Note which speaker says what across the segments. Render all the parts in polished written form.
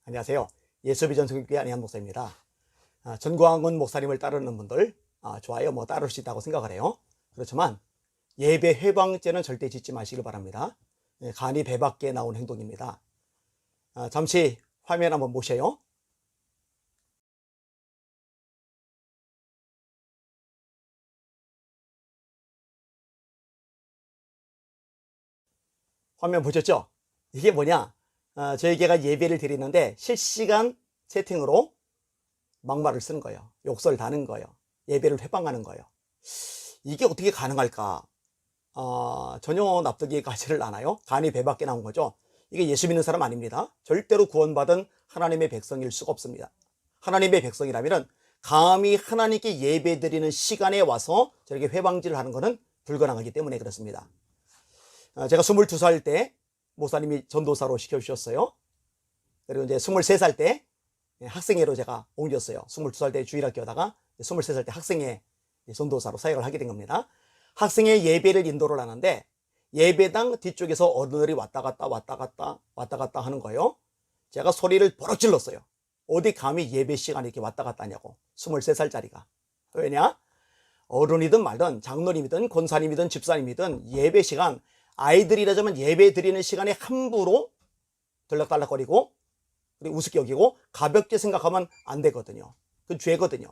Speaker 1: 안녕하세요. 예수비전 성교회 안희한 목사입니다. 전광훈 목사님을 따르는 분들 좋아요, 따를 수 있다고 생각을 해요. 그렇지만 예배 회방죄는 절대 짓지 마시길 바랍니다. 간이 배 밖에 나온 행동입니다. 잠시 화면 한번 보세요. 화면 보셨죠? 이게 뭐냐? 저희가 예배를 드리는데 실시간 채팅으로 막말을 쓰는 거예요. 욕설 다는 거예요. 예배를 회방하는 거예요. 이게 어떻게 가능할까? 전혀 납득이 가지를 않아요. 간이 배 밖에 나온 거죠. 이게 예수 믿는 사람 아닙니다. 절대로 구원받은 하나님의 백성일 수가 없습니다. 하나님의 백성이라면 감히 하나님께 예배 드리는 시간에 와서 저렇게 회방질을 하는 것은 불가능하기 때문에 그렇습니다. 제가 22살 때 목사님이 전도사로 시켜주셨어요. 그리고 이제 23살 때 학생회로 제가 옮겼어요. 22살 때 주일학교다가 23살 때 학생회 전도사로 사역을 하게 된 겁니다. 학생회 예배를 인도를 하는데 예배당 뒤쪽에서 어른들이 왔다 갔다 하는 거예요. 제가 소리를 버럭 질렀어요. 어디 감히 예배 시간에 이렇게 왔다 갔다 하냐고. 23살짜리가. 왜냐? 어른이든 말든 장로님이든 권사님이든 집사님이든 예배 시간, 아이들이라자면 예배 드리는 시간에 함부로 들락달락거리고 그리고 우습게 여기고 가볍게 생각하면 안 되거든요. 그건 죄거든요.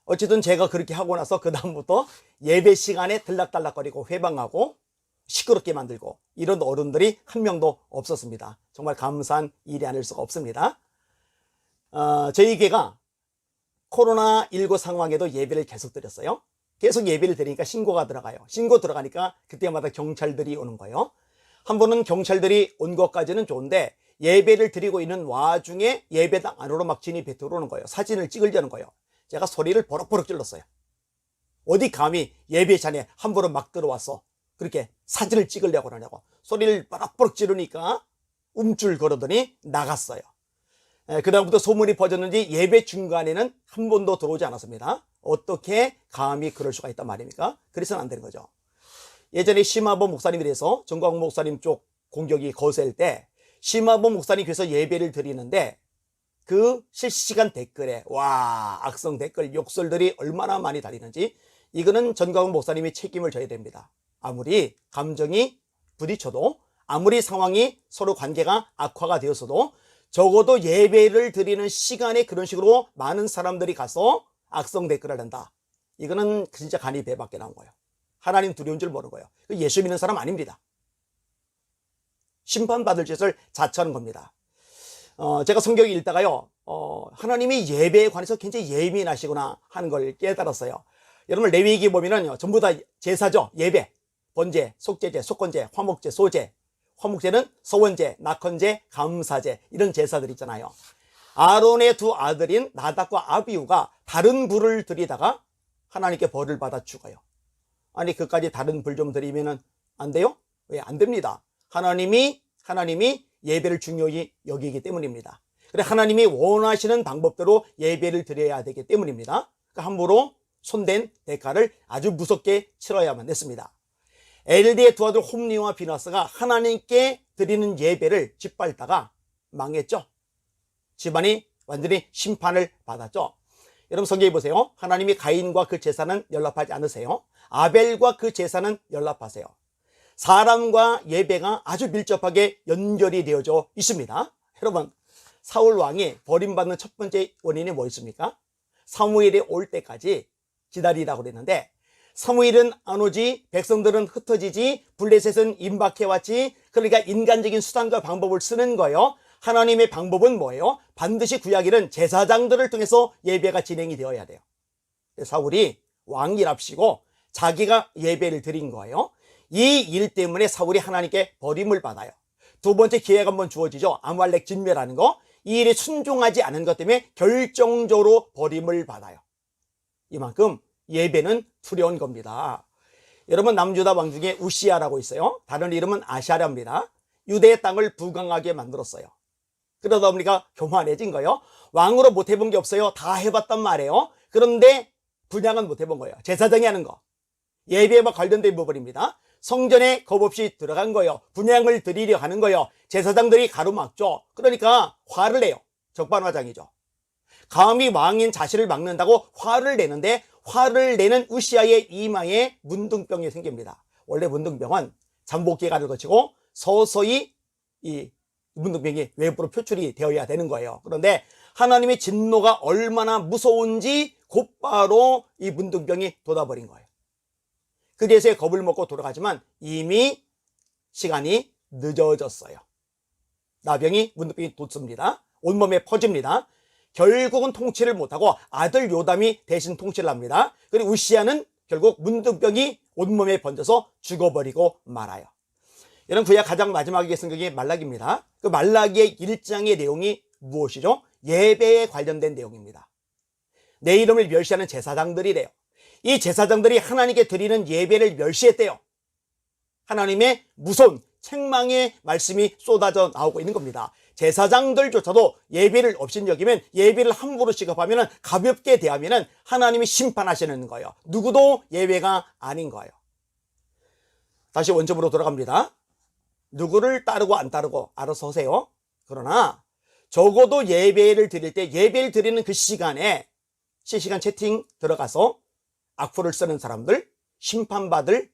Speaker 1: 어쨌든 제가 그렇게 하고 나서 그 다음부터 예배 시간에 들락달락거리고 회방하고 시끄럽게 만들고 이런 어른들이 한 명도 없었습니다. 정말 감사한 일이 아닐 수가 없습니다. 저희 교회가 코로나19 상황에도 예배를 계속 드렸어요. 계속 예배를 드리니까 신고가 들어가요. 신고 들어가니까 그때마다 경찰들이 오는 거예요. 한 번은 경찰들이 온 것까지는 좋은데 예배를 드리고 있는 와중에 예배당 안으로 막 진입해 들어오는 거예요. 사진을 찍으려는 거예요. 제가 소리를 버럭버럭 질렀어요. 어디 감히 예배 잔에 함부로 막 들어와서 그렇게 사진을 찍으려고 하냐고. 소리를 버럭버럭 지르니까 움찔거리더니 나갔어요. 그 다음부터 소문이 퍼졌는지 예배 중간에는 한 번도 들어오지 않았습니다. 어떻게 감히 그럴 수가 있단 말입니까? 그래서는 안 되는 거죠. 예전에 심화범 목사님에 대해서 전광훈 목사님 쪽 공격이 거셀 때 심화범 목사님께서 예배를 드리는데 그 실시간 댓글에 악성 댓글 욕설들이 얼마나 많이 달리는지 이거는 전광훈 목사님이 책임을 져야 됩니다. 아무리 감정이 부딪혀도 아무리 상황이 서로 관계가 악화가 되었어도 적어도 예배를 드리는 시간에 그런 식으로 많은 사람들이 가서 악성 댓글을 한다. 이거는 진짜 간이 배 밖에 나온 거예요. 하나님 두려운 줄 모르는 거예요. 예수 믿는 사람 아닙니다. 심판받을 짓을 자처하는 겁니다. 제가 성경 읽다가요, 하나님이 예배에 관해서 굉장히 예민하시구나 하는 걸 깨달았어요. 여러분 레위기 보면은 전부 다 제사죠. 예배, 번제, 속죄제, 속건제, 화목제, 소제. 화목제는 서원제, 낙헌제, 감사제 이런 제사들 있잖아요. 아론의 두 아들인 나답과 아비후가 다른 불을 들이다가 하나님께 벌을 받아 죽어요. 아니 그까지 다른 불 좀 드리면 안 돼요? 왜 안 됩니다. 하나님이 예배를 중요히 여기기 때문입니다. 그래 하나님이 원하시는 방법대로 예배를 드려야 되기 때문입니다. 그러니까 함부로 손댄 대가를 아주 무섭게 치러야만 했습니다. 엘리의 두 아들 홈리와 비나스가 하나님께 드리는 예배를 짓밟다가 망했죠. 집안이 완전히 심판을 받았죠. 여러분 성경에 보세요. 하나님이 가인과 그 제사는 연락하지 않으세요. 아벨과 그 제사는 연락하세요. 사람과 예배가 아주 밀접하게 연결이 되어져 있습니다. 여러분 사울 왕이 버림받는 첫 번째 원인이 뭐였습니까? 사무엘이 올 때까지 기다리라고 그랬는데 사무엘은 안 오지, 백성들은 흩어지지, 블레셋은 임박해왔지. 그러니까 인간적인 수단과 방법을 쓰는 거예요. 하나님의 방법은 뭐예요? 반드시 구약에는 제사장들을 통해서 예배가 진행이 되어야 돼요. 사울이 왕이랍시고 자기가 예배를 드린 거예요. 이 일 때문에 사울이 하나님께 버림을 받아요. 두 번째 기회가 한번 주어지죠. 아말렉 진멸하는 거. 이 일에 순종하지 않은 것 때문에 결정적으로 버림을 받아요. 이만큼 예배는 두려운 겁니다. 여러분 남유다 왕 중에 우시야라고 있어요. 다른 이름은 아샤랴입니다. 유대의 땅을 부강하게 만들었어요. 그러다 보니까 교만해진 거예요. 왕으로 못 해본 게 없어요. 다 해봤단 말이에요. 그런데 분양은 못 해본 거예요. 제사장이 하는 거. 예배와 관련된 부분입니다. 성전에 겁없이 들어간 거예요. 분향을 드리려 하는 거예요. 제사장들이 가로막죠. 그러니까 화를 내요. 적반하장이죠. 감히 왕인 자신을 막는다고 화를 내는데, 화를 내는 우시아의 이마에 문둥병이 생깁니다. 원래 문둥병은 잠복기간을 거치고 서서히 이 문둥병이 외부로 표출이 되어야 되는 거예요. 그런데 하나님의 진노가 얼마나 무서운지 곧바로 이 문둥병이 돋아버린 거예요. 그래서 겁을 먹고 돌아가지만 이미 시간이 늦어졌어요. 나병이 문둥병이 돋습니다. 온몸에 퍼집니다. 결국은 통치를 못하고 아들 요담이 대신 통치를 합니다. 그리고 우시아는 결국 문둥병이 온몸에 번져서 죽어버리고 말아요. 여러분, 구약 가장 마지막에 성경이 말라기입니다. 그 말라기의 1장의 내용이 무엇이죠? 예배에 관련된 내용입니다. 내 이름을 멸시하는 제사장들이래요. 이 제사장들이 하나님께 드리는 예배를 멸시했대요. 하나님의 무서운 책망의 말씀이 쏟아져 나오고 있는 겁니다. 제사장들조차도 예배를 업신여기면, 예배를 함부로 취급하면, 가볍게 대하면 하나님이 심판하시는 거예요. 누구도 예외가 아닌 거예요. 다시 원점으로 돌아갑니다. 누구를 따르고 안 따르고 알아서 하세요. 그러나 적어도 예배를 드릴 때, 예배를 드리는 그 시간에 실시간 채팅 들어가서 악플을 쓰는 사람들, 심판받을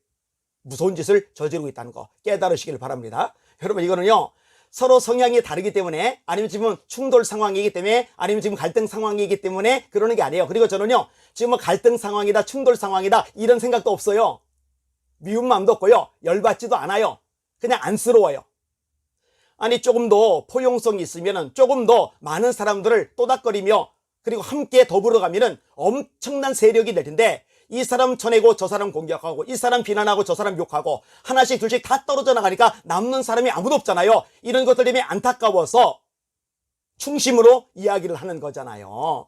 Speaker 1: 무서운 짓을 저지르고 있다는 거 깨달으시길 바랍니다. 여러분, 이거는요, 서로 성향이 다르기 때문에, 아니면 지금 충돌 상황이기 때문에, 아니면 지금 갈등 상황이기 때문에 그러는 게 아니에요. 그리고 저는요, 지금 뭐 갈등 상황이다, 충돌 상황이다, 이런 생각도 없어요. 미운 마음도 없고요, 열받지도 않아요. 그냥 안쓰러워요. 아니, 조금 더 포용성이 있으면 조금 더 많은 사람들을 또닥거리며 그리고 함께 더불어 가면은 엄청난 세력이 될 텐데, 이 사람 쳐내고 저 사람 공격하고 이 사람 비난하고 저 사람 욕하고 하나씩 둘씩 다 떨어져 나가니까 남는 사람이 아무도 없잖아요. 이런 것들 때문에 안타까워서 중심으로 이야기를 하는 거잖아요.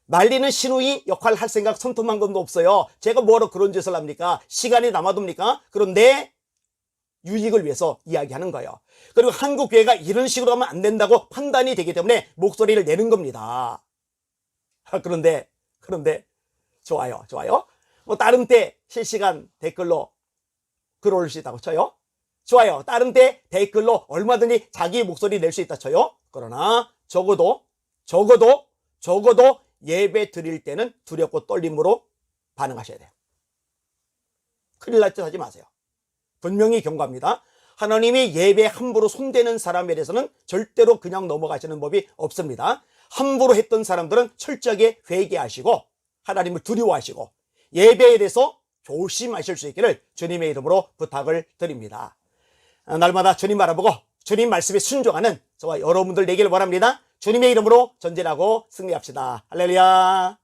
Speaker 1: 말리는 신우이 역할 할 생각 손톱만 건도 없어요. 제가 뭐하러 그런 짓을 합니까? 시간이 남아둡니까? 그런데 유익을 위해서 이야기하는 거예요. 그리고 한국교회가 이런 식으로 하면 안 된다고 판단이 되기 때문에 목소리를 내는 겁니다. 그런데 좋아요. 뭐 다른 때 실시간 댓글로 글 올릴 수 있다고 쳐요. 좋아요. 다른 때 댓글로 얼마든지 자기 목소리 낼 수 있다 쳐요. 그러나 적어도 예배 드릴 때는 두렵고 떨림으로 반응하셔야 돼요. 큰일 날 짓 하지 마세요. 분명히 경고합니다. 하나님이 예배에 함부로 손대는 사람에 대해서는 절대로 그냥 넘어가시는 법이 없습니다. 함부로 했던 사람들은 철저하게 회개하시고 하나님을 두려워하시고 예배에 대해서 조심하실 수 있기를 주님의 이름으로 부탁을 드립니다. 날마다 주님 바라보고 주님 말씀에 순종하는 저와 여러분들 되기를 바랍니다. 주님의 이름으로 전진하고 승리합시다. 할렐루야.